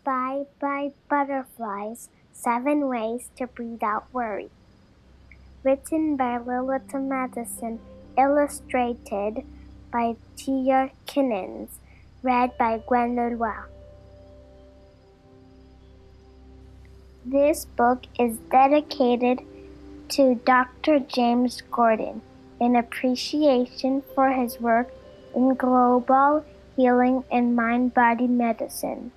Bye Butterflies, 7 Ways to Breathe Out Worry. Written by Lilith Madison, illustrated by Tia Kinnins, read by Gwen Lenoir. This book is dedicated to Dr. James Gordon in appreciation for his work in global healing and mind-body medicine.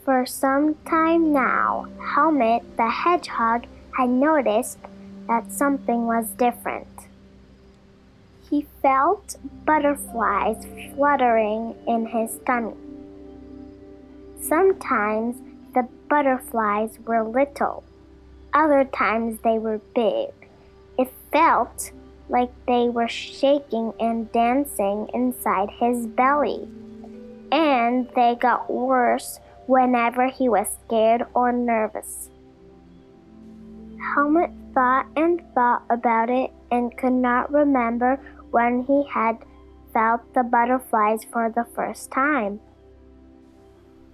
For some time now, Helmut the Hedgehog had noticed that something was different. He felt butterflies fluttering in his tummy. Sometimes the butterflies were little, other times they were big. It felt like they were shaking and dancing inside his belly, and they got worse whenever he was scared or nervous. Helmut thought and thought about it and could not remember when he had felt the butterflies for the first time.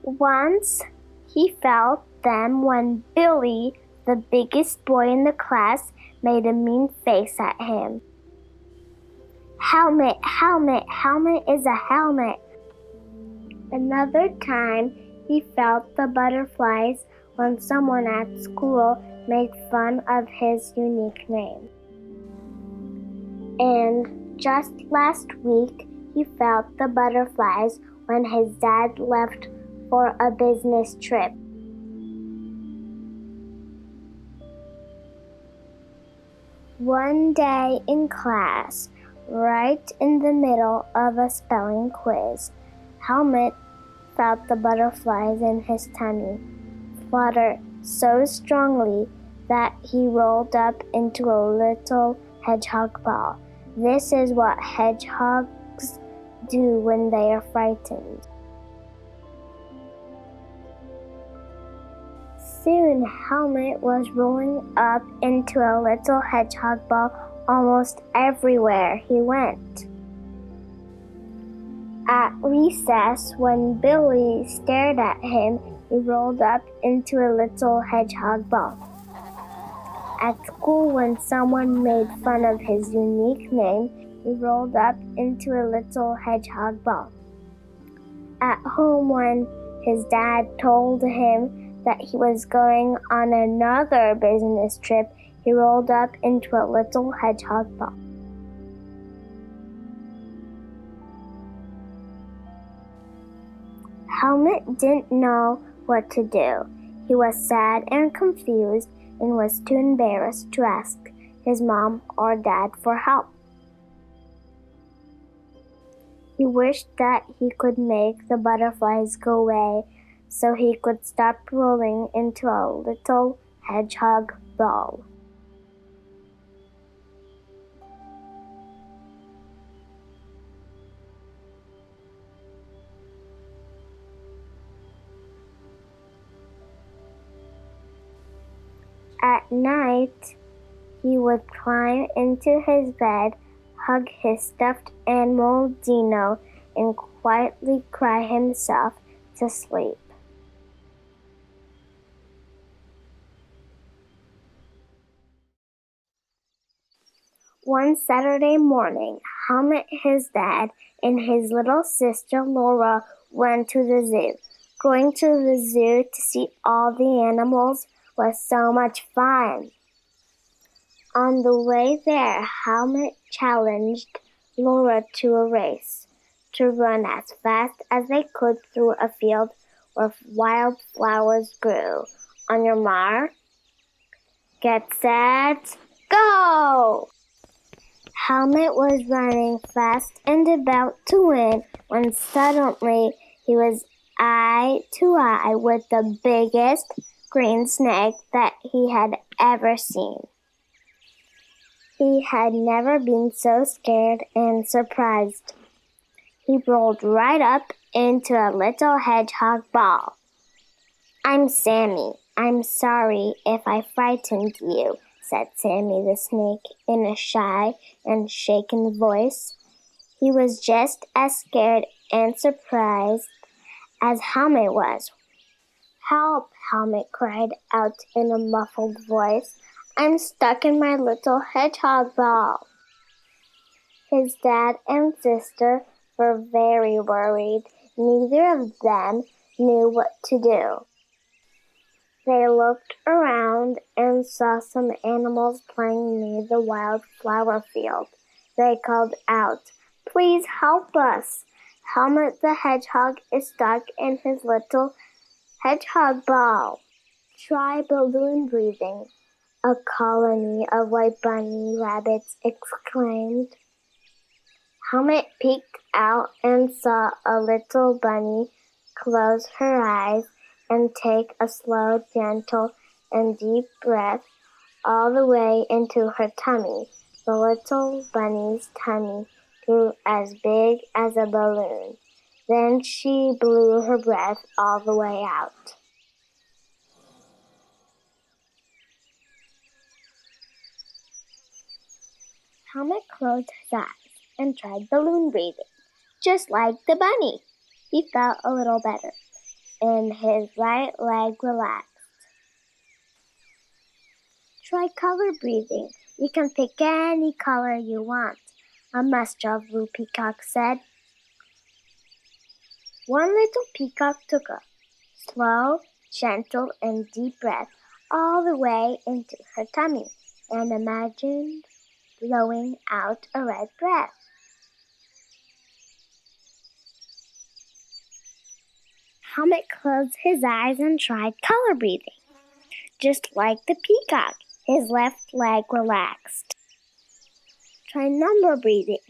Once he felt them when Billy, the biggest boy in the class, made a mean face at him. Helmut, Helmut, Helmut is a helmet. Another time, he felt the butterflies when someone at school made fun of his unique name. And just last week, he felt the butterflies when his dad left for a business trip. One day in class, right in the middle of a spelling quiz, Helmut felt the butterflies in his tummy flutter so strongly that he rolled up into a little hedgehog ball. This is what hedgehogs do when they are frightened. Soon Helmut was rolling up into a little hedgehog ball almost everywhere he went. At recess, when Billy stared at him, he rolled up into a little hedgehog ball. At school, when someone made fun of his unique name, he rolled up into a little hedgehog ball. At home, when his dad told him that he was going on another business trip, he rolled up into a little hedgehog ball. Helmut didn't know what to do. He was sad and confused and was too embarrassed to ask his mom or dad for help. He wished that he could make the butterflies go away so he could stop rolling into a little hedgehog ball. At night, he would climb into his bed, hug his stuffed animal Dino, and quietly cry himself to sleep. One Saturday morning, Helmut, his dad, and his little sister Laura went to the zoo. Going to the zoo to see all the animals was so much fun. On the way there, Helmut challenged Laura to a race, to run as fast as they could through a field where wildflowers grew. On your mark, get set, go! Helmut was running fast and about to win when suddenly he was eye to eye with the biggest green snake that he had ever seen. He had never been so scared and surprised. He rolled right up into a little hedgehog ball. "I'm Sammy. I'm sorry if I frightened you," said Sammy the snake in a shy and shaken voice. He was just as scared and surprised as Helmut was. "Help!" Helmut cried out in a muffled voice. "I'm stuck in my little hedgehog ball." His dad and sister were very worried. Neither of them knew what to do. They looked around and saw some animals playing near the wildflower field. They called out, "Please help us! Helmut the Hedgehog is stuck in his little hedgehog ball." "Try balloon breathing," a colony of white bunny rabbits exclaimed. Helmut peeked out and saw a little bunny close her eyes and take a slow, gentle, and deep breath all the way into her tummy. The little bunny's tummy grew as big as a balloon. Then she blew her breath all the way out. Helmut closed his eyes and tried balloon breathing, just like the bunny. He felt a little better, and his right leg relaxed. "Try color breathing. You can pick any color you want," a Master Blue Peacock said. One little peacock took a slow, gentle, and deep breath all the way into her tummy and imagined blowing out a red breath. Helmut closed his eyes and tried color breathing. Just like the peacock, his left leg relaxed. "Try number breathing.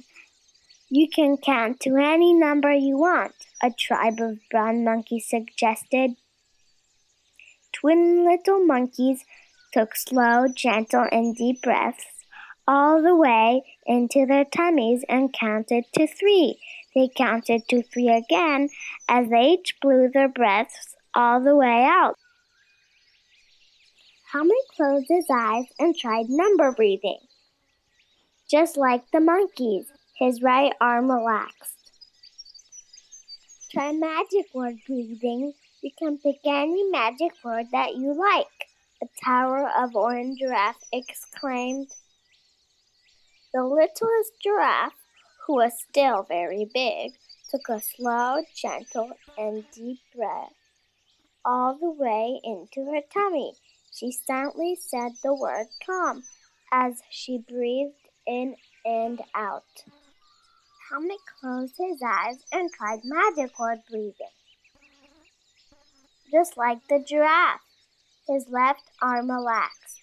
You can count to any number you want," a tribe of brown monkeys suggested. Twin little monkeys took slow, gentle, and deep breaths all the way into their tummies and counted to 3. They counted to 3 again as they each blew their breaths all the way out. Helmut closed his eyes and tried number breathing. Just like the monkeys, his right arm relaxed. "Try magic word breathing. You can pick any magic word that you like," a Tower of Orange giraffe exclaimed. The littlest giraffe, who was still very big, took a slow, gentle, and deep breath all the way into her tummy. She silently said the word "calm" as she breathed in and out. Helmut closed his eyes and tried magic word breathing. Just like the giraffe, his left arm relaxed.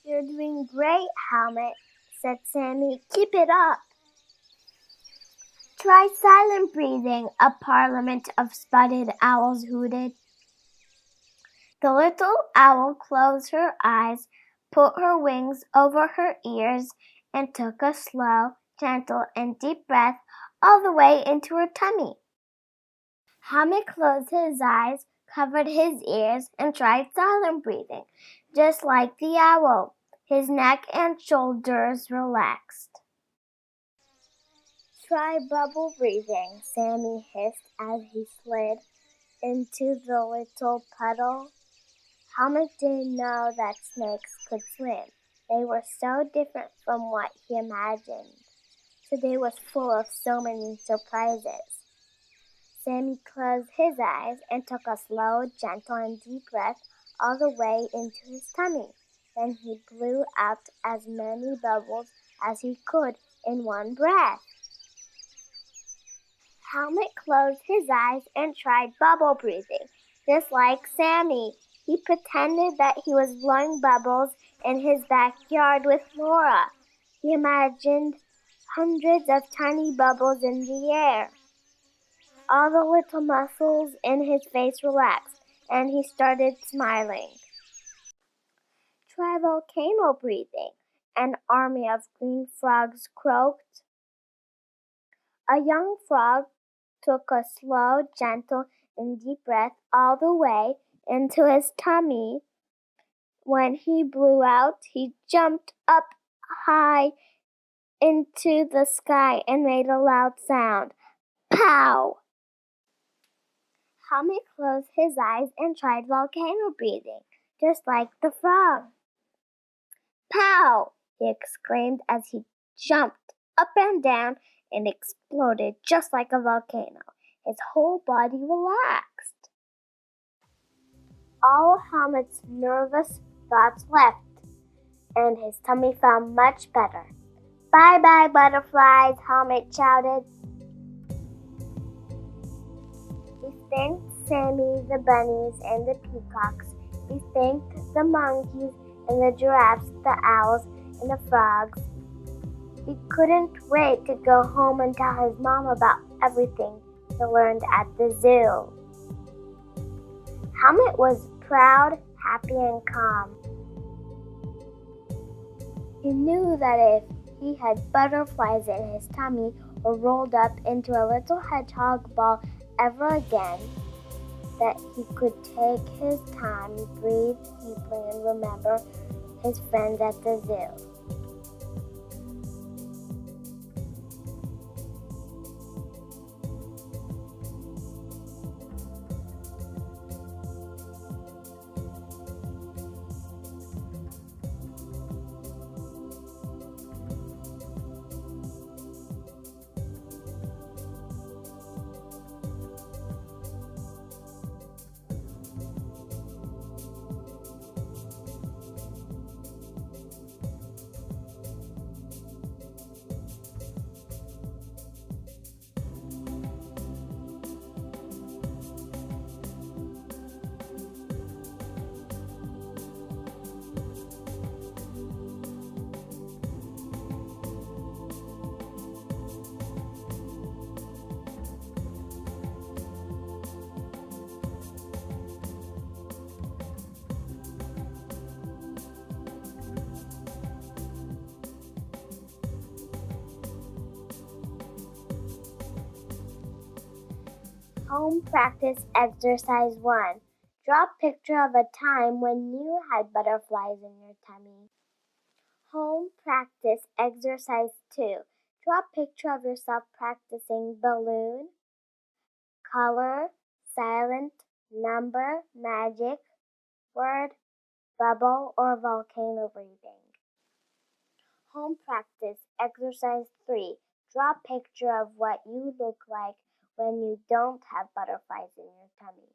"You're doing great, Helmut," said Sammy. "Keep it up." "Try silent breathing," a parliament of spotted owls hooted. The little owl closed her eyes, put her wings over her ears, and took a slow, gentle, and deep breath all the way into her tummy. Helmut closed his eyes, covered his ears, and tried silent breathing, just like the owl. His neck and shoulders relaxed. "Try bubble breathing," Sammy hissed as he slid into the little puddle. Helmut didn't know that snakes could swim. They were so different from what he imagined. Today was full of so many surprises. Sammy closed his eyes and took a slow, gentle, and deep breath all the way into his tummy. Then he blew out as many bubbles as he could in one breath. Helmut closed his eyes and tried bubble breathing, just like Sammy. He pretended that he was blowing bubbles in his backyard with Laura. He imagined hundreds of tiny bubbles in the air. All the little muscles in his face relaxed, and he started smiling. "Try volcano breathing," an army of green frogs croaked. A young frog took a slow, gentle, and deep breath all the way into his tummy. When he blew out, he jumped up high into the sky and made a loud sound. Pow! Helmut closed his eyes and tried volcano breathing, just like the frog. Pow! He exclaimed as he jumped up and down and exploded just like a volcano. His whole body relaxed. All Helmut's nervous thoughts left, and his tummy felt much better. Bye-bye, butterflies, Helmut shouted. He thanked Sammy, the bunnies, and the peacocks. He thanked the monkeys and the giraffes, the owls, and the frogs. He couldn't wait to go home and tell his mom about everything he learned at the zoo. Helmut was proud, happy, and calm. He knew that if he had butterflies in his tummy or rolled up into a little hedgehog ball ever again, that he could take his time, breathe deeply, and remember his friends at the zoo. Home practice exercise 1. Draw a picture of a time when you had butterflies in your tummy. Home practice exercise 2. Draw a picture of yourself practicing balloon, color, silent, number, magic, word, bubble, or volcano breathing. Home practice exercise 3. Draw a picture of what you look like when you don't have butterflies in your tummy.